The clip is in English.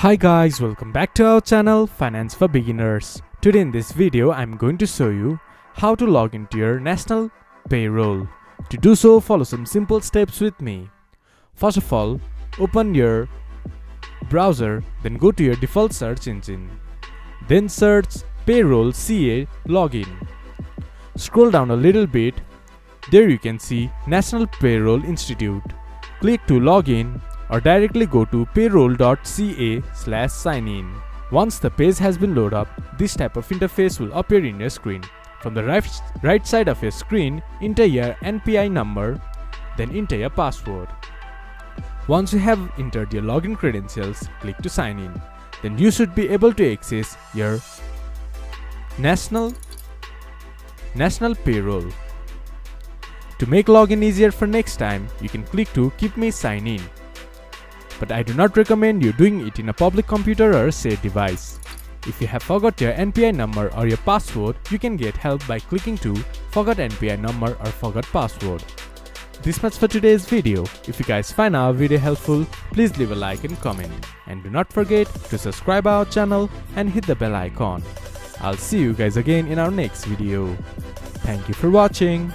Hi guys, welcome back to our channel Finance for Beginners. Today in this video I'm going to show you how to log into your National Payroll. To do so, follow some simple steps with me. First of all, open your browser, then go to your default search engine. Then search Payroll CA Login. Scroll down a little bit. There you can see National Payroll Institute. Click to login or directly go to payroll.ca/signin. Once the page has been loaded up, this type of interface will appear in your screen. From the right side of your screen, enter your NPI number, then enter your password. Once you have entered your login credentials, click to sign in. Then you should be able to access your National Payroll. To make login easier for next time, you can click to Keep Me Sign In. But I do not recommend you doing it in a public computer or shared device. If you have forgot your NPI number or your password, you can get help by clicking to Forgot NPI number or Forgot password. This much for today's video. If you guys find our video helpful, please leave a like and comment. And do not forget to subscribe our channel and hit the bell icon. I'll see you guys again in our next video. Thank you for watching.